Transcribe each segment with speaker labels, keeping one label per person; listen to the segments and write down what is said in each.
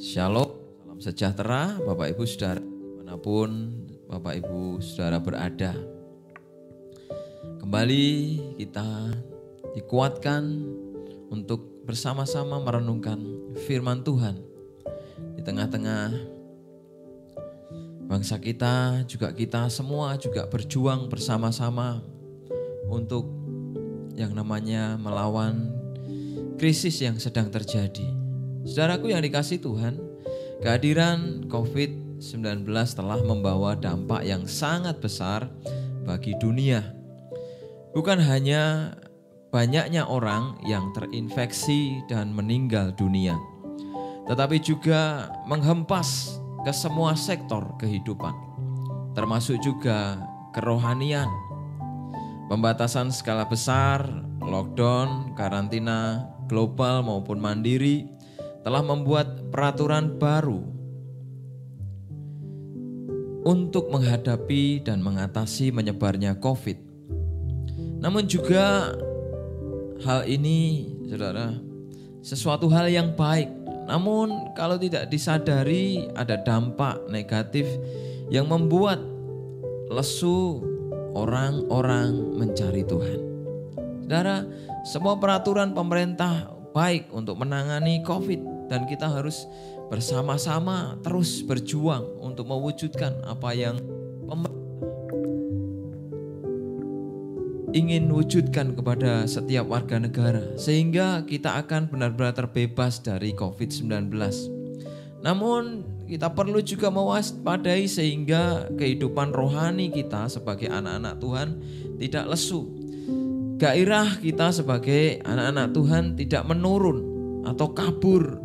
Speaker 1: Shalom, salam sejahtera Bapak Ibu Saudara dimanapun Bapak Ibu Saudara berada. Kembali kita dikuatkan untuk bersama-sama merenungkan firman Tuhan. Di tengah-tengah bangsa kita, juga kita semua juga berjuang bersama-sama untuk yang namanya melawan krisis yang sedang terjadi. Saudaraku yang dikasihi Tuhan, kehadiran COVID-19 telah membawa dampak yang sangat besar bagi dunia. Bukan hanya banyaknya orang yang terinfeksi dan meninggal dunia, tetapi juga menghempas ke semua sektor kehidupan, termasuk juga kerohanian. Pembatasan skala besar, lockdown, karantina global maupun mandiri telah membuat peraturan baru untuk menghadapi dan mengatasi menyebarnya COVID. Namun juga hal ini, saudara, sesuatu hal yang baik. Namun kalau tidak disadari ada dampak negatif yang membuat lesu orang-orang mencari Tuhan. Saudara, semua peraturan pemerintah baik untuk menangani COVID. Dan kita harus bersama-sama terus berjuang untuk mewujudkan apa yang pemerintah ingin wujudkan kepada setiap warga negara. Sehingga kita akan benar-benar terbebas dari COVID-19. Namun kita perlu juga mewaspadai sehingga kehidupan rohani kita sebagai anak-anak Tuhan tidak lesu. Gairah kita sebagai anak-anak Tuhan tidak menurun atau kabur.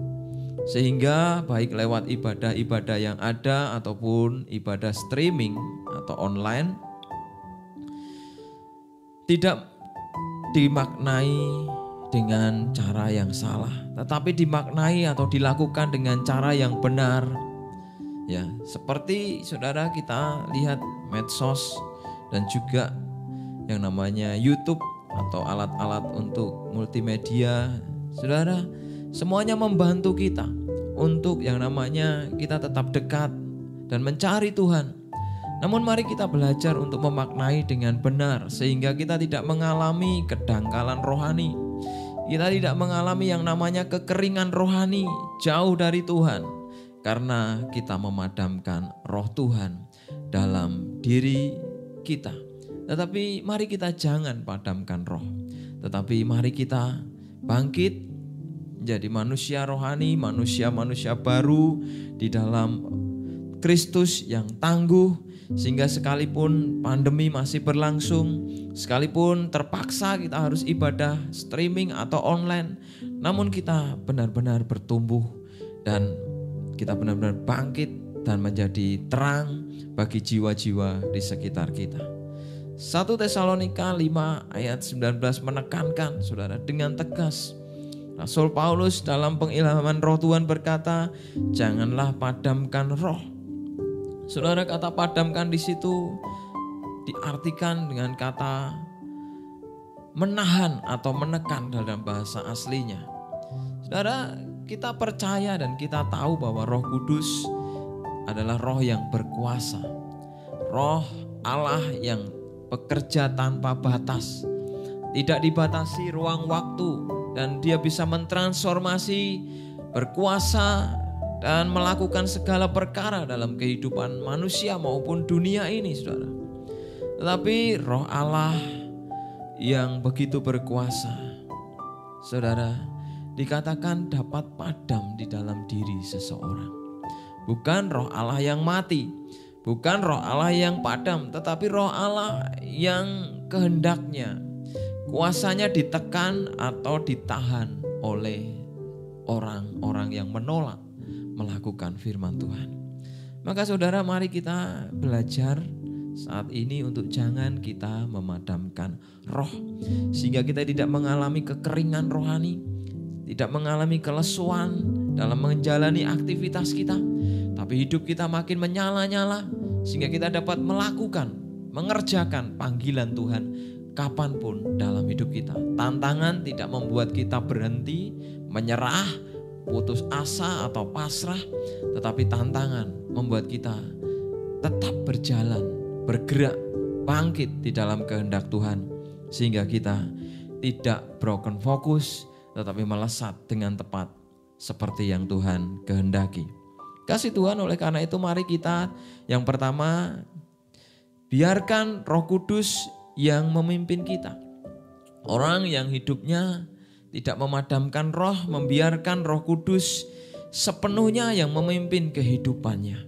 Speaker 1: Sehingga baik lewat ibadah-ibadah yang ada ataupun ibadah streaming atau online tidak dimaknai dengan cara yang salah, tetapi dimaknai atau dilakukan dengan cara yang benar. Ya, seperti saudara kita lihat medsos dan juga yang namanya YouTube atau alat-alat untuk multimedia, saudara, semuanya membantu kita untuk yang namanya kita tetap dekat dan mencari Tuhan. Namun mari kita belajar untuk memaknai dengan benar sehingga kita tidak mengalami kedangkalan rohani. Kita tidak mengalami yang namanya kekeringan rohani jauh dari Tuhan karena kita memadamkan roh Tuhan dalam diri kita. Tetapi mari kita jangan padamkan roh. Tetapi mari kita bangkit jadi manusia rohani, manusia-manusia baru di dalam Kristus yang tangguh. Sehingga sekalipun pandemi masih berlangsung, sekalipun terpaksa kita harus ibadah streaming atau online, namun kita benar-benar bertumbuh dan kita benar-benar bangkit dan menjadi terang bagi jiwa-jiwa di sekitar kita. 1 Tesalonika 5 ayat 19 menekankan saudara dengan tegas. Rasul Paulus dalam pengilhaman roh Tuhan berkata, janganlah padamkan roh. Saudara, kata padamkan di situ diartikan dengan kata menahan atau menekan dalam bahasa aslinya. Saudara, kita percaya dan kita tahu bahwa Roh Kudus adalah roh yang berkuasa. Roh Allah yang bekerja tanpa batas. Tidak dibatasi ruang waktu. Dan dia bisa mentransformasi, berkuasa, dan melakukan segala perkara dalam kehidupan manusia maupun dunia ini, saudara. Tetapi roh Allah yang begitu berkuasa, saudara, dikatakan dapat padam di dalam diri seseorang. Bukan roh Allah yang mati, bukan roh Allah yang padam, tetapi roh Allah yang kehendaknya kuasanya ditekan atau ditahan oleh orang-orang yang menolak melakukan firman Tuhan. Maka saudara, mari kita belajar saat ini untuk jangan kita memadamkan roh. Sehingga kita tidak mengalami kekeringan rohani, tidak mengalami kelesuan dalam menjalani aktivitas kita. Tapi hidup kita makin menyala-nyala sehingga kita dapat melakukan, mengerjakan panggilan Tuhan kapanpun dalam hidup kita. Tantangan tidak membuat kita berhenti, menyerah, putus asa atau pasrah, tetapi tantangan membuat kita tetap berjalan, bergerak, bangkit di dalam kehendak Tuhan, sehingga kita tidak broken fokus, tetapi melesat dengan tepat seperti yang Tuhan kehendaki. Kasih Tuhan, oleh karena itu mari kita yang pertama, biarkan Roh Kudus yang memimpin kita. Orang yang hidupnya tidak memadamkan roh, membiarkan Roh Kudus sepenuhnya yang memimpin kehidupannya.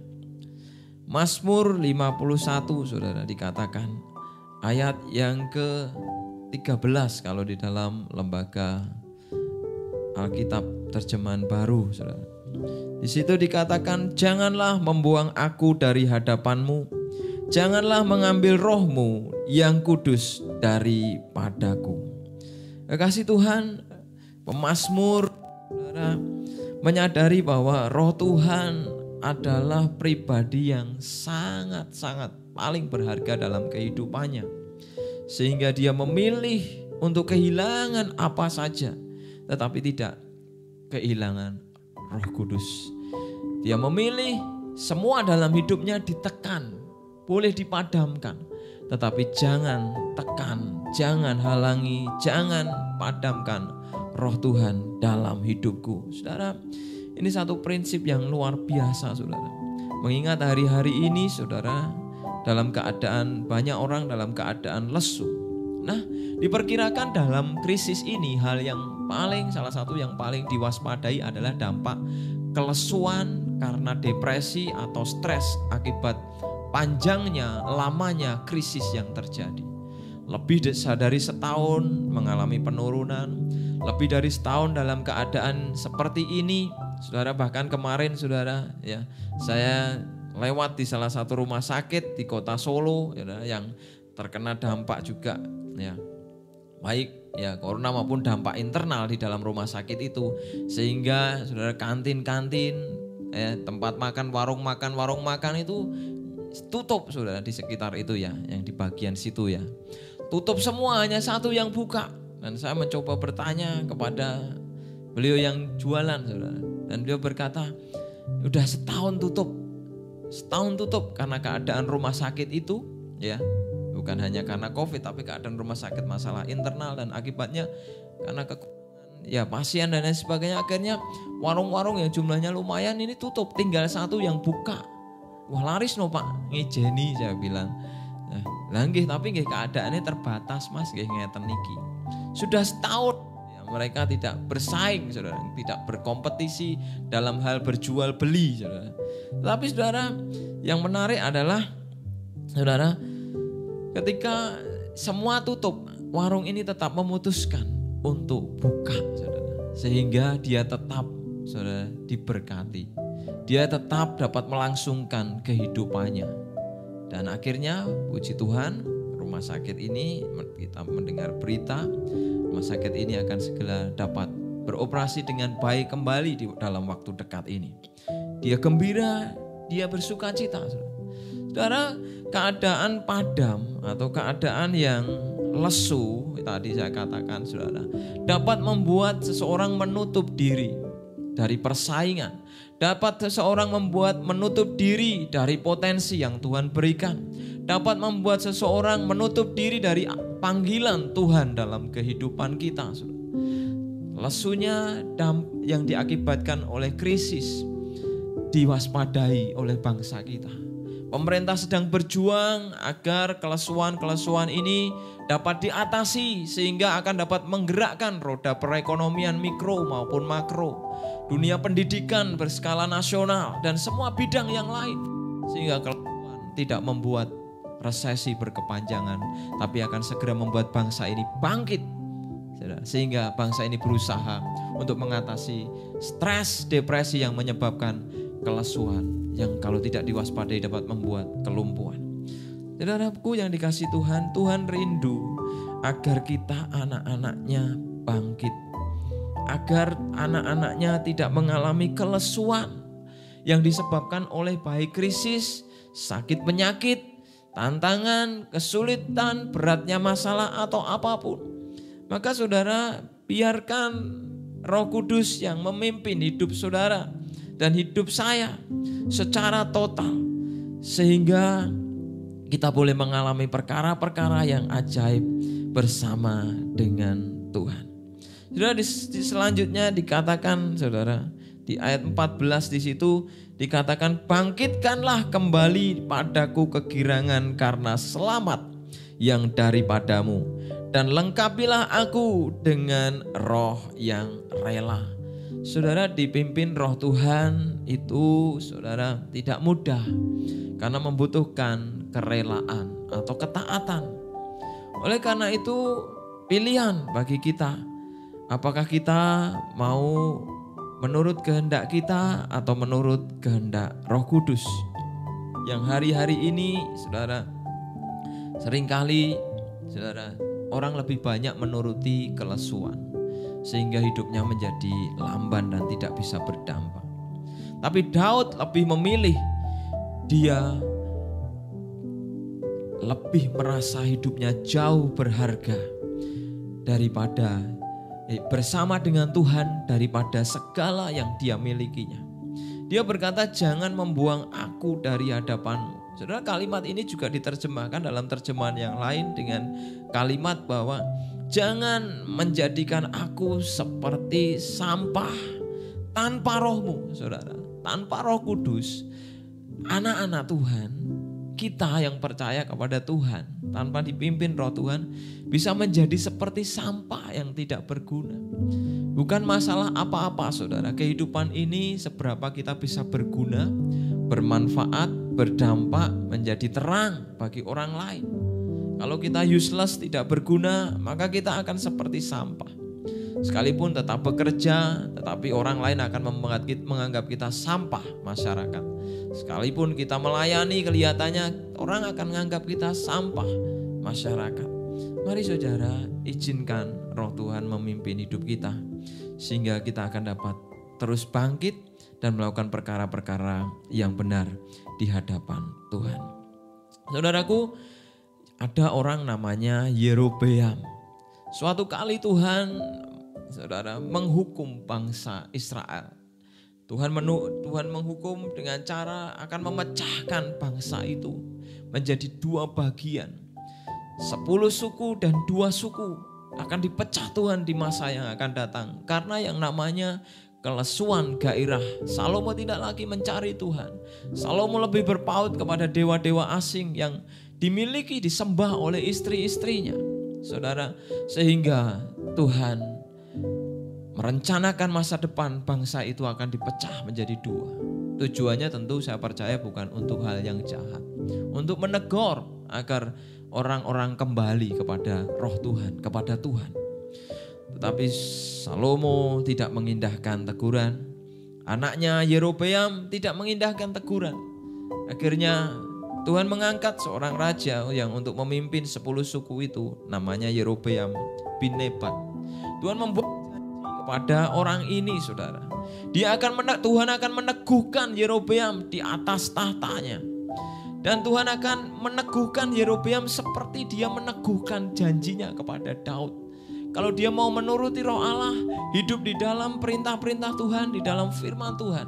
Speaker 1: Mazmur 51 saudara dikatakan, ayat yang ke-13 kalau di dalam lembaga Alkitab terjemahan baru saudara. Di situ dikatakan, janganlah membuang aku dari hadapanmu, janganlah mengambil rohmu yang kudus daripadaku. Kasih Tuhan, pemazmur saudara menyadari bahwa roh Tuhan adalah pribadi yang sangat-sangat paling berharga dalam kehidupannya. Sehingga dia memilih untuk kehilangan apa saja, tetapi tidak kehilangan Roh Kudus. Dia memilih semua dalam hidupnya ditekan, boleh dipadamkan, tetapi jangan tekan, jangan halangi, jangan padamkan Roh Tuhan dalam hidupku. Saudara, ini satu prinsip yang luar biasa saudara. Mengingat hari-hari ini saudara, dalam keadaan banyak orang dalam keadaan lesu. Nah, diperkirakan dalam krisis ini hal yang salah satu yang paling diwaspadai adalah dampak kelesuan karena depresi atau stres akibat panjangnya, lamanya krisis yang terjadi. Lebih dari setahun mengalami penurunan, lebih dari setahun dalam keadaan seperti ini. Saudara, bahkan kemarin saudara ya, saya lewat di salah satu rumah sakit di kota Solo ya, yang terkena dampak juga ya, baik ya corona maupun dampak internal di dalam rumah sakit itu, sehingga saudara kantin-kantin ya, tempat makan, warung makan itu tutup saudara di sekitar itu ya, yang di bagian situ ya, tutup semua, hanya satu yang buka. Dan saya mencoba bertanya kepada beliau yang jualan saudara, dan beliau berkata udah setahun tutup karena keadaan rumah sakit itu ya, bukan hanya karena COVID, tapi keadaan rumah sakit masalah internal, dan akibatnya karena kekurangan ya pasien dan lain sebagainya. Akhirnya warung-warung yang jumlahnya lumayan ini tutup, tinggal satu yang buka. Wah, laris no Pak, ngejeni saya bilang. Lah nggih, tapi nggih keadaannya terbatas Mas, nggih ngeten niki. Sudah setahun ya, mereka tidak bersaing saudara, tidak berkompetisi dalam hal berjual beli saudara. Tapi saudara, yang menarik adalah saudara, ketika semua tutup, warung ini tetap memutuskan untuk buka saudara, sehingga dia tetap saudara diberkati, dia tetap dapat melangsungkan kehidupannya. Dan akhirnya puji Tuhan, rumah sakit ini, kita mendengar berita rumah sakit ini akan segera dapat beroperasi dengan baik kembali di dalam waktu dekat ini. Dia gembira, dia bersuka cita saudara. Keadaan padam atau keadaan yang lesu, tadi saya katakan saudara, dapat membuat seseorang menutup diri dari persaingan, dapat seseorang menutup diri dari potensi yang Tuhan berikan, dapat membuat seseorang menutup diri dari panggilan Tuhan dalam kehidupan kita. Lesunya yang diakibatkan oleh krisis diwaspadai oleh bangsa kita. Pemerintah sedang berjuang agar kelesuan-kelesuan ini dapat diatasi, sehingga akan dapat menggerakkan roda perekonomian mikro maupun makro, dunia pendidikan berskala nasional, dan semua bidang yang lain, sehingga kelesuan tidak membuat resesi berkepanjangan, tapi akan segera membuat bangsa ini bangkit, sehingga bangsa ini berusaha untuk mengatasi stres, depresi yang menyebabkan kelesuan, yang kalau tidak diwaspadai dapat membuat kelumpuhan. Saudaraku yang dikasih Tuhan, Tuhan rindu agar kita anak-anaknya bangkit, agar anak-anaknya tidak mengalami kelesuan yang disebabkan oleh baik krisis, sakit penyakit, tantangan, kesulitan, beratnya masalah atau apapun. Maka saudara, biarkan Roh Kudus yang memimpin hidup saudara dan hidup saya secara total, sehingga kita boleh mengalami perkara-perkara yang ajaib bersama dengan Tuhan. Saudara, selanjutnya dikatakan, saudara, di ayat 14 di situ dikatakan, bangkitkanlah kembali padaku kegirangan karena selamat yang daripadamu, dan lengkapilah aku dengan roh yang rela. Saudara, dipimpin roh Tuhan itu, saudara, tidak mudah karena membutuhkan kerelaan atau ketaatan. Oleh karena itu pilihan bagi kita, apakah kita mau menurut kehendak kita atau menurut kehendak Roh Kudus. Yang hari-hari ini, saudara, seringkali, saudara, orang lebih banyak menuruti kelesuan, sehingga hidupnya menjadi lamban dan tidak bisa berdampak. Tapi Daud lebih memilih, dia lebih merasa hidupnya jauh berharga daripada bersama dengan Tuhan daripada segala yang dia milikinya. Dia berkata, jangan membuang aku dari hadapanmu. Saudara, kalimat ini juga diterjemahkan dalam terjemahan yang lain dengan kalimat bahwa jangan menjadikan aku seperti sampah tanpa rohmu. Saudara, tanpa Roh Kudus, anak-anak Tuhan, kita yang percaya kepada Tuhan, tanpa dipimpin Roh Tuhan, bisa menjadi seperti sampah yang tidak berguna. Bukan masalah apa-apa, saudara, kehidupan ini seberapa kita bisa berguna, bermanfaat, berdampak, menjadi terang bagi orang lain. Kalau kita useless, tidak berguna, maka kita akan seperti sampah. Sekalipun tetap bekerja, tetapi orang lain akan menganggap kita sampah masyarakat. Sekalipun kita melayani, kelihatannya orang akan menganggap kita sampah masyarakat. Mari saudara, izinkan Roh Tuhan memimpin hidup kita, sehingga kita akan dapat terus bangkit dan melakukan perkara-perkara yang benar di hadapan Tuhan. Saudaraku, ada orang namanya Yerobeam. Suatu kali Tuhan, saudara, menghukum bangsa Israel. Tuhan menghukum dengan cara akan memecahkan bangsa itu menjadi 2 bagian. 10 suku dan 2 suku akan dipecah Tuhan di masa yang akan datang. Karena yang namanya kelesuan gairah. Salomo tidak lagi mencari Tuhan. Salomo lebih berpaut kepada dewa-dewa asing yang dimiliki, disembah oleh istri-istrinya. Saudara, sehingga Tuhan merencanakan masa depan bangsa itu akan dipecah menjadi 2. Tujuannya tentu saya percaya bukan untuk hal yang jahat. Untuk menegur agar orang-orang kembali kepada Roh Tuhan, kepada Tuhan. Tetapi Salomo tidak mengindahkan teguran. Anaknya Yerobeam tidak mengindahkan teguran. Akhirnya Tuhan mengangkat seorang raja yang untuk memimpin 10 suku itu, namanya Yerobeam bin Nebat. Tuhan membuat janji kepada orang ini, saudara. Tuhan akan meneguhkan Yerobeam di atas tahtanya. Dan Tuhan akan meneguhkan Yerobeam seperti dia meneguhkan janjinya kepada Daud. Kalau dia mau menuruti Roh Allah, hidup di dalam perintah-perintah Tuhan, di dalam firman Tuhan.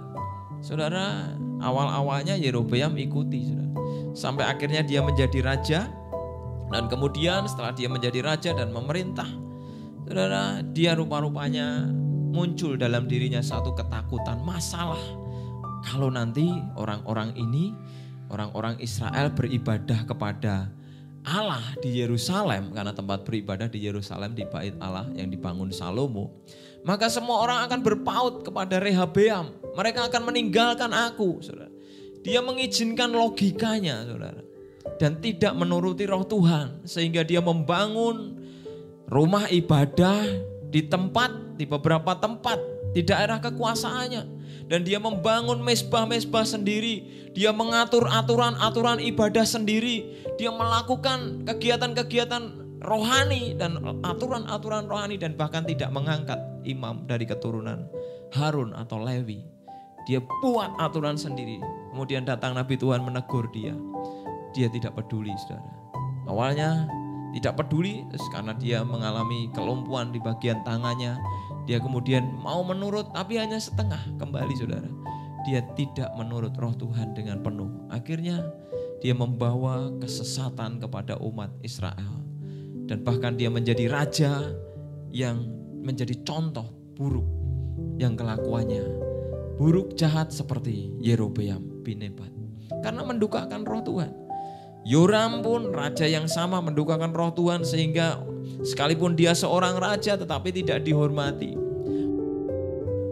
Speaker 1: Saudara, awal-awalnya Yerobeam ikuti, saudara. Sampai akhirnya dia menjadi raja. Dan kemudian setelah dia menjadi raja dan memerintah, saudara, dia rupa-rupanya muncul dalam dirinya satu ketakutan, masalah. Kalau nanti orang-orang Israel beribadah kepada Allah di Yerusalem, karena tempat beribadah di Yerusalem di bait Allah yang dibangun Salomo, maka semua orang akan berpaut kepada Rehabeam. Mereka akan meninggalkan aku, saudara. Dia mengizinkan logikanya, saudara, dan tidak menuruti Roh Tuhan, sehingga dia membangun rumah ibadah di beberapa tempat di daerah kekuasaannya. Dan dia membangun mezbah-mezbah sendiri. Dia mengatur aturan-aturan ibadah sendiri. Dia melakukan kegiatan-kegiatan rohani dan aturan-aturan rohani. Dan bahkan tidak mengangkat imam dari keturunan Harun atau Lewi. Dia buat aturan sendiri. Kemudian datang Nabi Tuhan menegur dia. Dia tidak peduli, saudara. Awalnya tidak peduli karena dia mengalami kelumpuhan di bagian tangannya. Dia kemudian mau menurut, tapi hanya setengah kembali saudara. Dia tidak menurut roh Tuhan dengan penuh. Akhirnya dia membawa kesesatan kepada umat Israel. Dan bahkan dia menjadi raja yang menjadi contoh buruk, yang kelakuannya buruk jahat seperti Yerobeam bin Nebat. Karena mendukakan roh Tuhan. Yoram pun raja yang sama mendukakan roh Tuhan, sehingga sekalipun dia seorang raja tetapi tidak dihormati.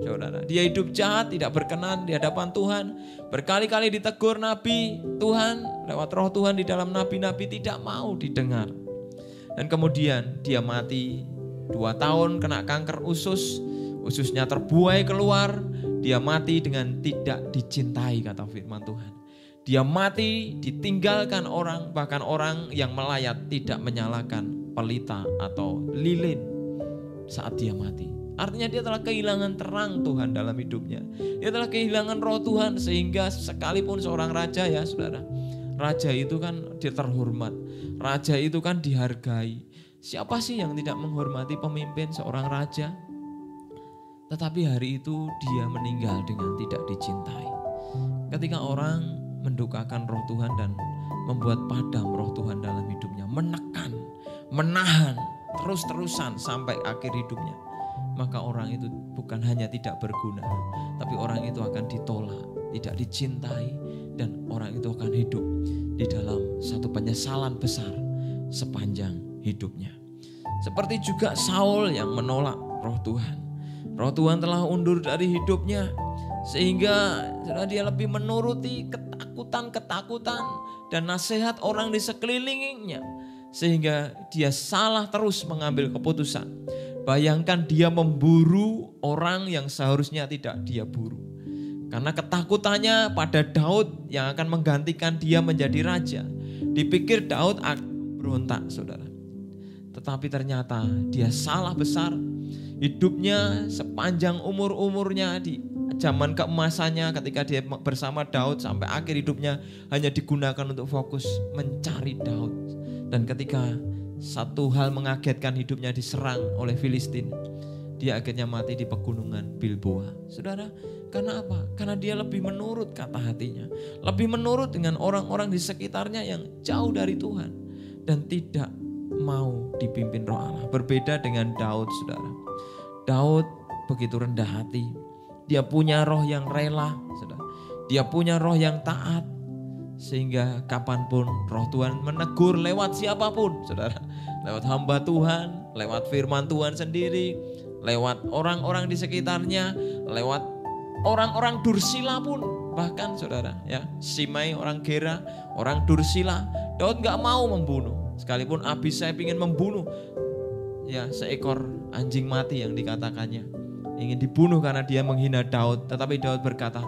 Speaker 1: Saudara, dia hidup jahat, tidak berkenan di hadapan Tuhan. Berkali-kali ditegur nabi Tuhan lewat roh Tuhan di dalam nabi-nabi, tidak mau didengar. Dan kemudian dia mati 2 tahun kena kanker usus, ususnya terbuai keluar. Dia mati dengan tidak dicintai, kata firman Tuhan. Dia mati ditinggalkan orang, bahkan orang yang melayat tidak menyalakan pelita atau lilin saat dia mati. Artinya dia telah kehilangan terang Tuhan dalam hidupnya. Dia telah kehilangan roh Tuhan, sehingga sekalipun seorang raja, ya saudara, raja itu kan dia terhormat, raja itu kan dihargai. Siapa sih yang tidak menghormati pemimpin seorang raja? Tetapi hari itu dia meninggal dengan tidak dicintai. Ketika orang mendukakan roh Tuhan dan membuat padam roh Tuhan dalam hidupnya, menekan, menahan terus-terusan sampai akhir hidupnya, maka orang itu bukan hanya tidak berguna, tapi orang itu akan ditolak, tidak dicintai, dan orang itu akan hidup di dalam satu penyesalan besar sepanjang hidupnya. Seperti juga Saul yang menolak roh Tuhan. Roh Tuhan telah undur dari hidupnya, sehingga dia lebih menuruti ketakutan dan nasihat orang di sekelilingnya, sehingga dia salah terus mengambil keputusan. Bayangkan dia memburu orang yang seharusnya tidak dia buru. Karena ketakutannya pada Daud yang akan menggantikan dia menjadi raja. Dipikir Daud akan berontak, saudara. Tetapi ternyata dia salah besar. Hidupnya sepanjang umur-umurnya di zaman keemasannya ketika dia bersama Daud sampai akhir hidupnya hanya digunakan untuk fokus mencari Daud. Dan ketika satu hal mengagetkan, hidupnya diserang oleh Filistin, dia akhirnya mati di pegunungan Bilboa. Saudara, karena apa? Karena dia lebih menurut kata hatinya, lebih menurut dengan orang-orang di sekitarnya yang jauh dari Tuhan dan tidak mau dipimpin roh Allah. Berbeda dengan Daud, saudara. Daud begitu rendah hati. Dia punya roh yang rela, saudara. Dia punya roh yang taat. Sehingga kapanpun roh Tuhan menegur lewat siapapun, saudara. Lewat hamba Tuhan, lewat firman Tuhan sendiri, lewat orang-orang di sekitarnya, lewat orang-orang Dursila pun. Bahkan saudara, ya, Simei orang Gera, orang Dursila. Daud gak mau membunuh. Sekalipun Abisai ingin membunuh, ya, seekor anjing mati yang dikatakannya, ingin dibunuh karena dia menghina Daud. Tetapi Daud berkata,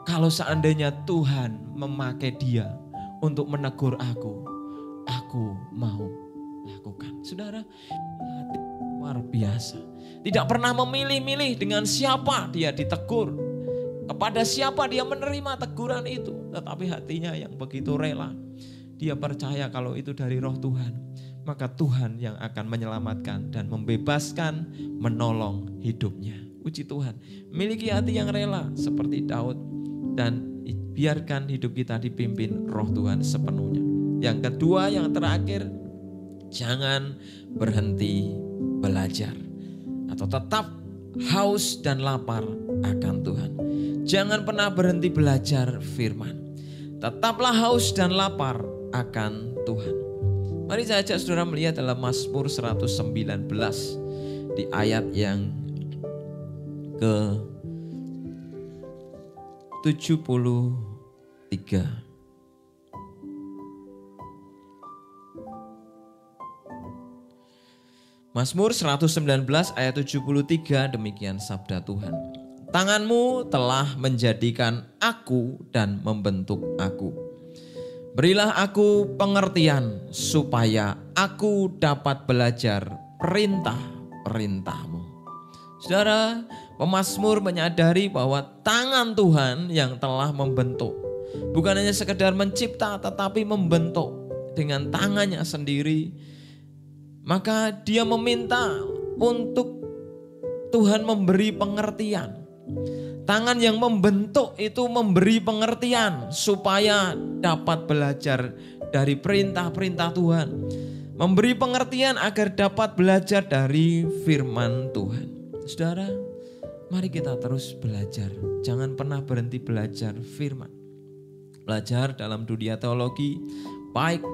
Speaker 1: kalau seandainya Tuhan memakai dia untuk menegur aku mau lakukan. Saudara, luar biasa. Tidak pernah memilih-milih dengan siapa dia ditegur, kepada siapa dia menerima teguran itu. Tetapi hatinya yang begitu rela. Dia percaya kalau itu dari roh Tuhan, maka Tuhan yang akan menyelamatkan dan membebaskan, menolong hidupnya. Puji Tuhan, miliki hati yang rela seperti Daud dan biarkan hidup kita dipimpin roh Tuhan sepenuhnya. Yang kedua, yang terakhir, jangan berhenti belajar atau tetap haus dan lapar akan Tuhan. Jangan pernah berhenti belajar firman. Tetaplah haus dan lapar akan Tuhan. Mari saya ajak saudara melihat dalam Mazmur 119 di ayat yang ke 73. Mazmur 119 ayat 73, demikian sabda Tuhan. Tanganmu telah menjadikan aku dan membentuk aku. Berilah aku pengertian supaya aku dapat belajar perintah-perintahmu. Saudara, pemazmur menyadari bahwa tangan Tuhan yang telah membentuk. Bukan hanya sekedar mencipta, tetapi membentuk dengan tangannya sendiri. Maka dia meminta untuk Tuhan memberi pengertian. Tangan yang membentuk itu memberi pengertian supaya dapat belajar dari perintah-perintah Tuhan. Memberi pengertian agar dapat belajar dari firman Tuhan. Saudara, mari kita terus belajar. Jangan pernah berhenti belajar firman. Belajar dalam dunia teologi baik,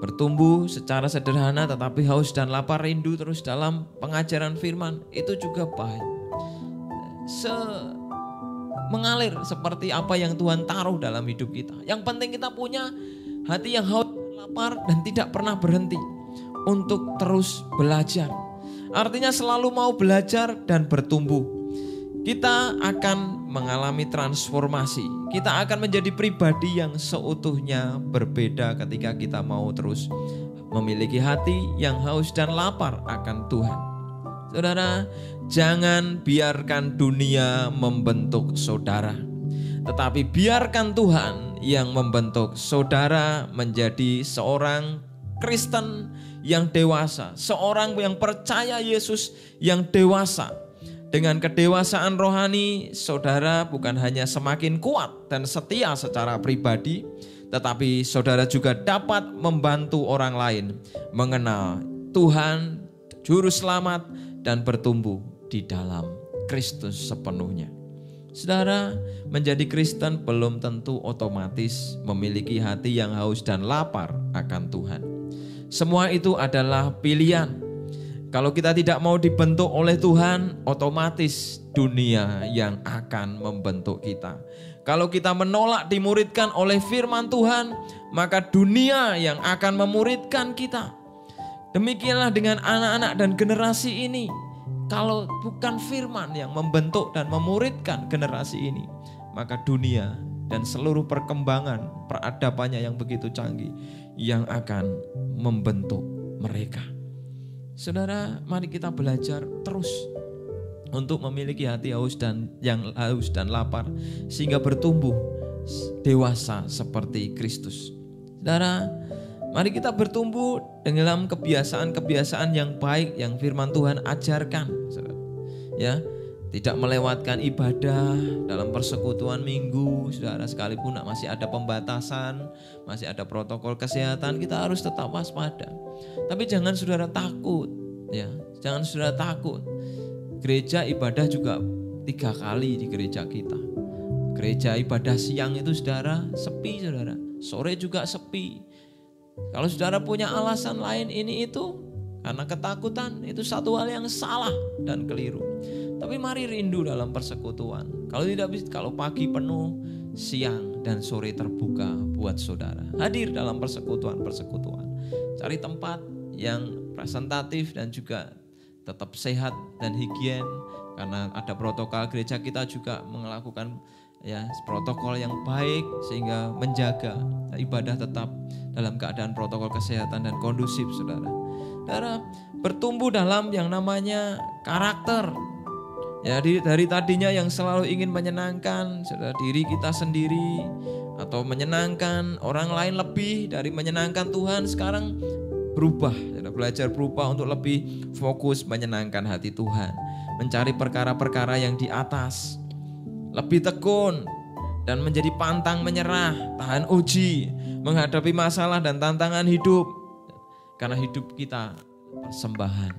Speaker 1: bertumbuh secara sederhana tetapi haus dan lapar rindu terus dalam pengajaran firman itu juga baik. Mengalir seperti apa yang Tuhan taruh dalam hidup kita. Yang penting kita punya hati yang haus dan lapar dan tidak pernah berhenti untuk terus belajar. Artinya selalu mau belajar dan bertumbuh. Kita akan mengalami transformasi. Kita akan menjadi pribadi yang seutuhnya berbeda ketika kita mau terus memiliki hati yang haus dan lapar akan Tuhan. Saudara, jangan biarkan dunia membentuk saudara, tetapi biarkan Tuhan yang membentuk saudara menjadi seorang Kristen yang dewasa, seorang yang percaya Yesus yang dewasa. Dengan kedewasaan rohani, saudara bukan hanya semakin kuat dan setia secara pribadi, tetapi saudara juga dapat membantu orang lain mengenal Tuhan, Juru Selamat, dan bertumbuh di dalam Kristus sepenuhnya. Saudara, menjadi Kristen belum tentu otomatis memiliki hati yang haus dan lapar akan Tuhan. Semua itu adalah pilihan. Kalau kita tidak mau dibentuk oleh Tuhan, otomatis dunia yang akan membentuk kita. Kalau kita menolak dimuridkan oleh firman Tuhan, maka dunia yang akan memuridkan kita. Demikianlah dengan anak-anak dan generasi ini. Kalau bukan firman yang membentuk dan memuridkan generasi ini, maka dunia dan seluruh perkembangan peradabannya yang begitu canggih yang akan membentuk mereka. Saudara, mari kita belajar terus untuk memiliki hati haus dan yang haus dan lapar sehingga bertumbuh dewasa seperti Kristus. Saudara, mari kita bertumbuh dalam kebiasaan-kebiasaan yang baik yang firman Tuhan ajarkan. Ya, tidak melewatkan ibadah dalam persekutuan minggu, saudara, sekalipun masih ada pembatasan, masih ada protokol kesehatan, kita harus tetap waspada. Tapi jangan saudara takut, ya, jangan saudara takut. Gereja ibadah juga 3 kali di gereja kita. Gereja ibadah siang itu saudara sepi, saudara, sore juga sepi. Kalau saudara punya alasan lain ini itu karena ketakutan, itu satu hal yang salah dan keliru. Tapi mari rindu dalam persekutuan. Kalau tidak bisa, kalau pagi penuh, siang dan sore terbuka buat saudara. Hadir dalam persekutuan. Cari tempat yang presentatif dan juga tetap sehat dan higien. Karena ada protokol, gereja kita juga melakukan ya protokol yang baik sehingga menjaga ibadah tetap dalam keadaan protokol kesehatan dan kondusif, saudara. Saudara, bertumbuh dalam yang namanya karakter. Ya, dari tadinya yang selalu ingin menyenangkan saudara diri kita sendiri atau menyenangkan orang lain lebih dari menyenangkan Tuhan, sekarang berubah, saudara, belajar berubah untuk lebih fokus menyenangkan hati Tuhan, mencari perkara-perkara yang di atas, lebih tekun dan menjadi pantang menyerah, tahan uji, menghadapi masalah dan tantangan hidup. Karena hidup kita persembahan,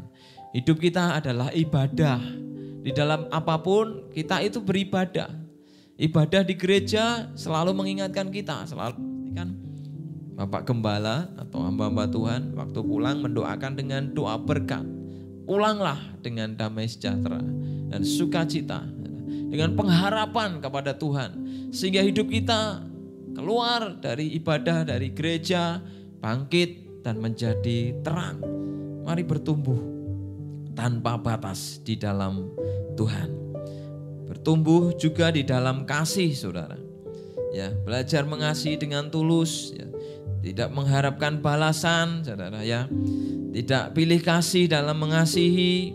Speaker 1: hidup kita adalah ibadah. Di dalam apapun kita itu beribadah. Ibadah di gereja selalu mengingatkan kita, selalu kan Bapak Gembala atau hamba-hamba Tuhan waktu pulang mendoakan dengan doa berkat. Pulanglah dengan damai sejahtera dan sukacita, dengan pengharapan kepada Tuhan, sehingga hidup kita keluar dari ibadah, dari gereja, bangkit dan menjadi terang. Mari bertumbuh tanpa batas di dalam Tuhan. Bertumbuh juga di dalam kasih, saudara. Ya, belajar mengasihi dengan tulus, ya. Tidak mengharapkan balasan, saudara, ya. Tidak pilih kasih dalam mengasihi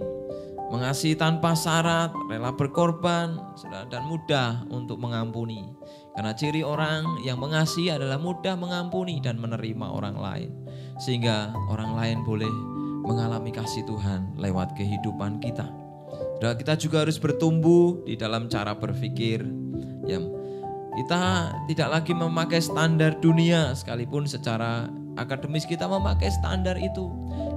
Speaker 1: tanpa syarat, rela berkorban, saudara, dan mudah untuk mengampuni. Karena ciri orang yang mengasihi adalah mudah mengampuni dan menerima orang lain, sehingga orang lain boleh mengalami kasih Tuhan lewat kehidupan kita. Dan kita juga harus bertumbuh di dalam cara berpikir. Ya, kita tidak lagi memakai standar dunia, sekalipun secara akademis kita memakai standar itu.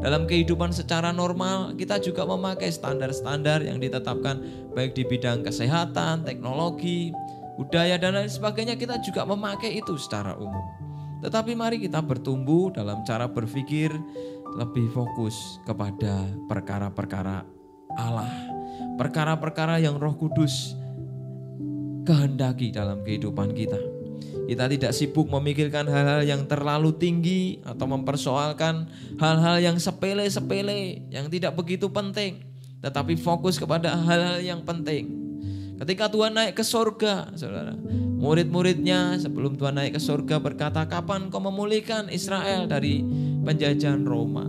Speaker 1: Dalam kehidupan secara normal kita juga memakai standar-standar yang ditetapkan baik di bidang kesehatan, teknologi, budaya dan lain sebagainya, kita juga memakai itu secara umum. Tetapi mari kita bertumbuh dalam cara berpikir, lebih fokus kepada perkara-perkara Allah, perkara-perkara yang Roh Kudus kehendaki dalam kehidupan kita. Kita tidak sibuk memikirkan hal-hal yang terlalu tinggi atau mempersoalkan hal-hal yang sepele-sepele, yang tidak begitu penting, tetapi fokus kepada hal-hal yang penting. Ketika Tuhan naik ke surga, saudara, murid-muridnya sebelum Tuhan naik ke surga berkata, kapan kau memulihkan Israel dari penjajahan Roma?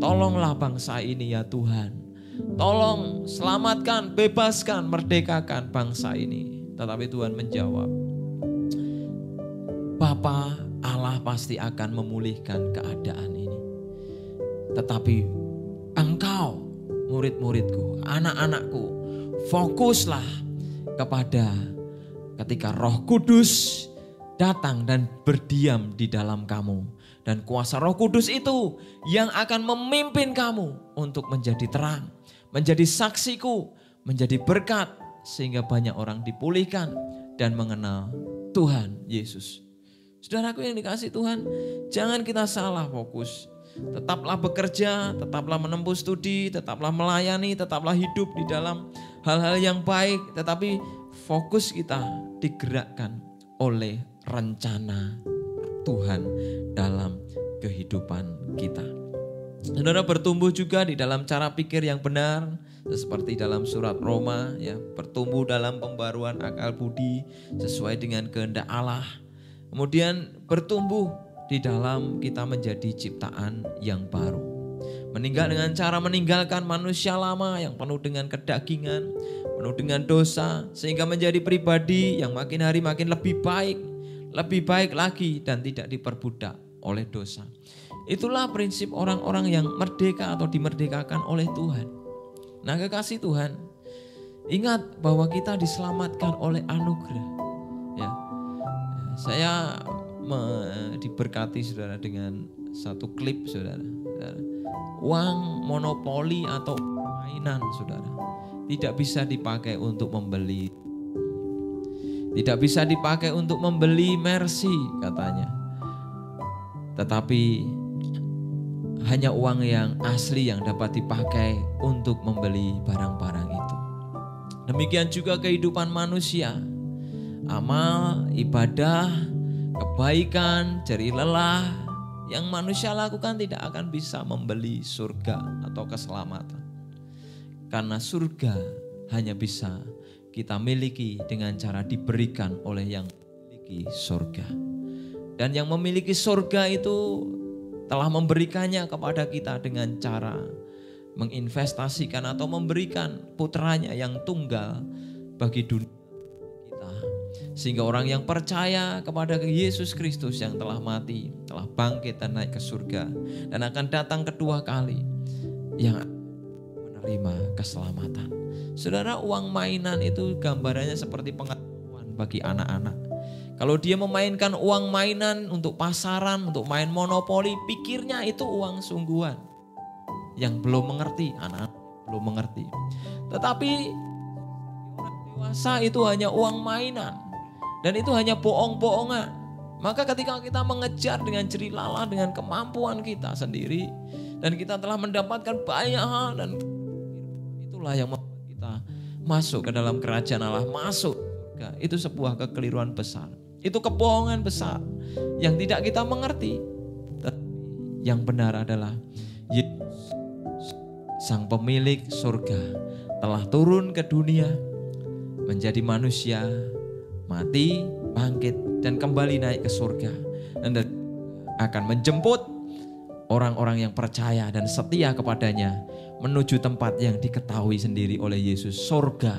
Speaker 1: Tolonglah bangsa ini ya Tuhan. Tolong selamatkan, bebaskan, merdekakan bangsa ini. Tetapi Tuhan menjawab, Bapa Allah pasti akan memulihkan keadaan ini. Tetapi engkau, murid-muridku, anak-anakku, fokuslah kepada ketika Roh Kudus datang dan berdiam di dalam kamu. Dan kuasa Roh Kudus itu yang akan memimpin kamu untuk menjadi terang, menjadi saksiku, menjadi berkat, sehingga banyak orang dipulihkan dan mengenal Tuhan Yesus. Saudaraku yang dikasihi Tuhan, jangan kita salah fokus. Tetaplah bekerja, tetaplah menempuh studi, tetaplah melayani, tetaplah hidup di dalam hal-hal yang baik. Tetapi fokus kita digerakkan oleh rencana Tuhan dalam kehidupan kita. Saudara bertumbuh juga di dalam cara pikir yang benar, seperti dalam surat Roma, ya, bertumbuh dalam pembaruan akal budi sesuai dengan kehendak Allah. Kemudian bertumbuh di dalam kita menjadi ciptaan yang baru. Meninggal dengan cara meninggalkan manusia lama yang penuh dengan kedagingan, penuh dengan dosa, sehingga menjadi pribadi yang makin hari makin lebih baik lagi dan tidak diperbudak oleh dosa. Itulah prinsip orang-orang yang merdeka atau dimerdekakan oleh Tuhan. Nah, kekasih Tuhan, ingat bahwa kita diselamatkan oleh anugerah. Ya, saya diberkati saudara dengan satu klip saudara. Uang monopoli atau mainan saudara tidak bisa dipakai untuk membeli. Tidak bisa dipakai untuk membeli Mercy katanya. Tetapi hanya uang yang asli yang dapat dipakai untuk membeli barang-barang itu. Demikian juga kehidupan manusia. Amal, ibadah, kebaikan, jerih lelah yang manusia lakukan tidak akan bisa membeli surga atau keselamatan. Karena surga hanya bisa kita miliki dengan cara diberikan oleh yang memiliki surga. Dan yang memiliki surga itu telah memberikannya kepada kita dengan cara menginvestasikan atau memberikan putranya yang tunggal bagi dunia kita. Sehingga orang yang percaya kepada Yesus Kristus yang telah mati, telah bangkit dan naik ke surga, dan akan datang kedua kali, yang menerima keselamatan. Saudara, uang mainan itu gambarannya seperti pengetahuan bagi anak-anak. Kalau dia memainkan uang mainan untuk pasaran, untuk main monopoli, pikirnya itu uang sungguhan. Yang belum mengerti, anak-anak belum mengerti. Tetapi orang dewasa itu hanya uang mainan. Dan itu hanya bohong-bohongan. Maka ketika kita mengejar dengan jerih lelah, dengan kemampuan kita sendiri, dan kita telah mendapatkan banyak hal, dan itulah yang membuat kita masuk ke dalam kerajaan Allah, masuk surga. Itu sebuah kekeliruan besar. Itu kebohongan besar yang tidak kita mengerti. Tetapi yang benar adalah Yesus, Sang Pemilik surga, telah turun ke dunia menjadi manusia, mati, bangkit, dan kembali naik ke surga. Dan akan menjemput orang-orang yang percaya dan setia kepadanya menuju tempat yang diketahui sendiri oleh Yesus, surga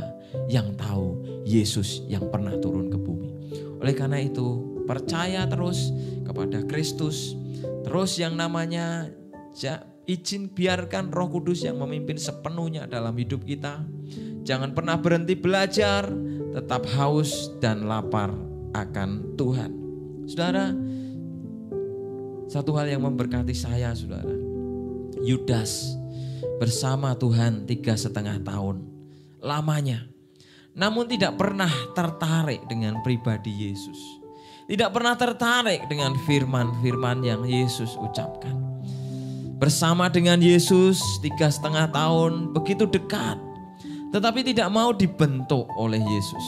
Speaker 1: yang tahu Yesus yang pernah turun ke bumi. Oleh karena itu, percaya terus kepada Kristus, terus yang namanya biarkan Roh Kudus yang memimpin sepenuhnya dalam hidup kita. Jangan pernah berhenti belajar, tetap haus dan lapar akan Tuhan. Saudara, satu hal yang memberkati saya, saudara, Yudas bersama Tuhan 3,5 tahun lamanya, namun tidak pernah tertarik dengan pribadi Yesus. Tidak pernah tertarik dengan firman-firman yang Yesus ucapkan. Bersama dengan Yesus 3,5 tahun begitu dekat, tetapi tidak mau dibentuk oleh Yesus.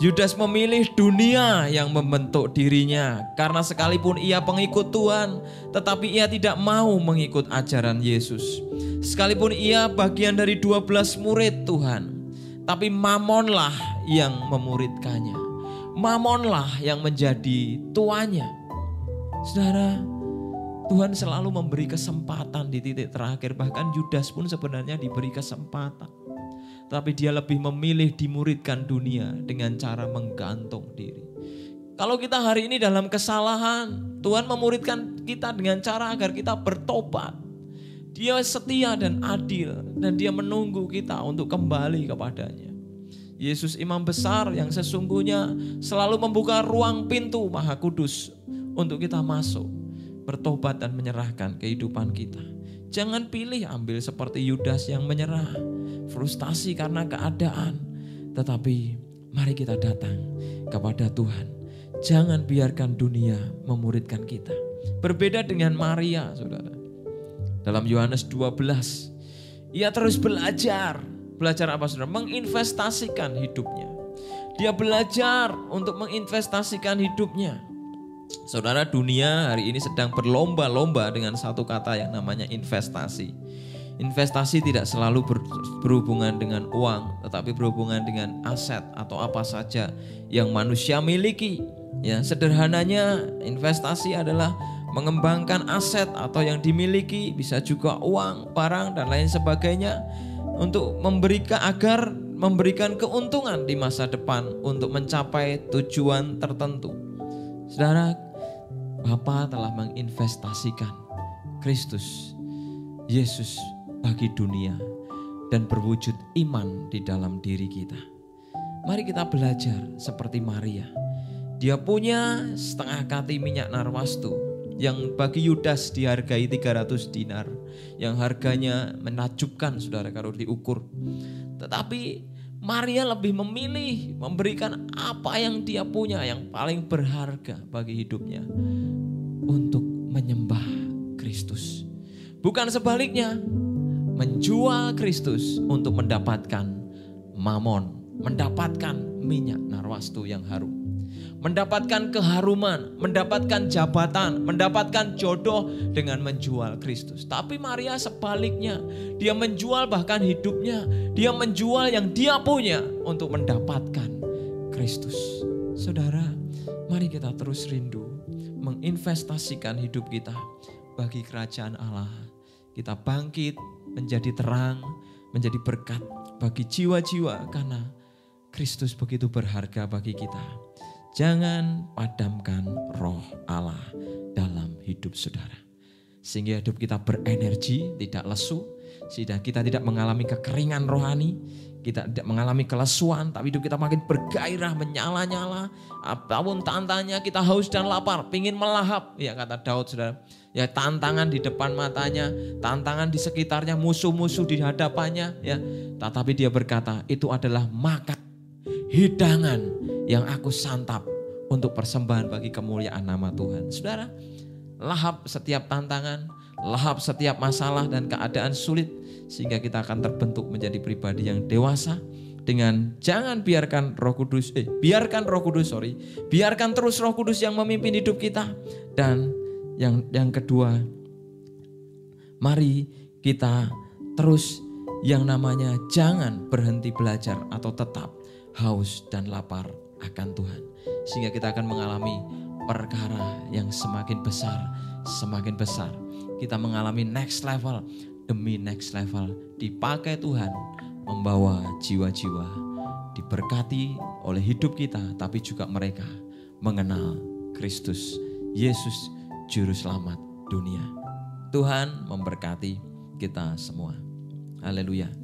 Speaker 1: Yudas memilih dunia yang membentuk dirinya, karena sekalipun ia pengikut Tuhan, tetapi ia tidak mau mengikut ajaran Yesus. Sekalipun ia bagian dari 12 murid Tuhan, tapi Mamonlah yang memuridkannya. Mamonlah yang menjadi tuannya. Saudara, Tuhan selalu memberi kesempatan di titik terakhir. Bahkan Yudas pun sebenarnya diberi kesempatan, tapi dia lebih memilih dimuridkan dunia dengan cara menggantung diri. Kalau kita hari ini dalam kesalahan, Tuhan memuridkan kita dengan cara agar kita bertobat. Dia setia dan adil, dan dia menunggu kita untuk kembali kepadanya. Yesus imam besar yang sesungguhnya selalu membuka ruang pintu Maha Kudus untuk kita masuk, bertobat dan menyerahkan kehidupan kita. Jangan pilih ambil seperti Yudas yang menyerah, frustasi karena keadaan. Tetapi mari kita datang kepada Tuhan. Jangan biarkan dunia memuridkan kita. Berbeda dengan Maria, saudara. Dalam Yohanes 12, ia terus belajar. Belajar apa, saudara? Menginvestasikan hidupnya. Dia belajar untuk menginvestasikan hidupnya. Saudara, dunia hari ini sedang berlomba-lomba dengan satu kata yang namanya investasi. Investasi tidak selalu berhubungan dengan uang, tetapi berhubungan dengan aset atau apa saja yang manusia miliki. Ya, sederhananya investasi adalah mengembangkan aset atau yang dimiliki, bisa juga uang, barang dan lain sebagainya, untuk memberikan keuntungan di masa depan untuk mencapai tujuan tertentu. Saudara, Bapa telah menginvestasikan Kristus Yesus bagi dunia dan berwujud iman di dalam diri kita. Mari kita belajar seperti Maria. Dia punya setengah kati minyak narwastu yang bagi Yudas dihargai 300 dinar, yang harganya menakjubkan, saudara, kalau diukur. Tetapi Maria lebih memilih memberikan apa yang dia punya yang paling berharga bagi hidupnya untuk menyembah Kristus. Bukan sebaliknya, menjual Kristus untuk mendapatkan mamon, mendapatkan minyak narwastu yang harum, mendapatkan keharuman, mendapatkan jabatan, mendapatkan jodoh dengan menjual Kristus. Tapi Maria sebaliknya, dia menjual bahkan hidupnya, dia menjual yang dia punya untuk mendapatkan Kristus. Saudara, mari kita terus rindu menginvestasikan hidup kita bagi kerajaan Allah. Kita bangkit menjadi terang, menjadi berkat bagi jiwa-jiwa, karena Kristus begitu berharga bagi kita. Jangan padamkan roh Allah dalam hidup saudara, sehingga hidup kita berenergi, tidak lesu, sehingga kita tidak mengalami kekeringan rohani, kita tidak mengalami kelesuan, tapi hidup kita makin bergairah, menyala-nyala. Apapun tantangannya, kita haus dan lapar, pingin melahap. Ya, kata Daud, saudara. Ya, tantangan di depan matanya, tantangan di sekitarnya, musuh-musuh di hadapannya. Ya, tetapi dia berkata, itu adalah makan, hidangan yang aku santap untuk persembahan bagi kemuliaan nama Tuhan. Saudara, lahap setiap tantangan, lahap setiap masalah dan keadaan sulit, sehingga kita akan terbentuk menjadi pribadi yang dewasa dengan biarkan terus Roh Kudus yang memimpin hidup kita. Dan yang kedua, mari kita terus yang namanya jangan berhenti belajar atau tetap haus dan lapar akan Tuhan, sehingga kita akan mengalami perkara yang semakin besar. Kita mengalami next level demi next level, dipakai Tuhan membawa jiwa-jiwa diberkati oleh hidup kita, tapi juga mereka mengenal Kristus Yesus Juru Selamat dunia. Tuhan memberkati kita semua. Haleluya.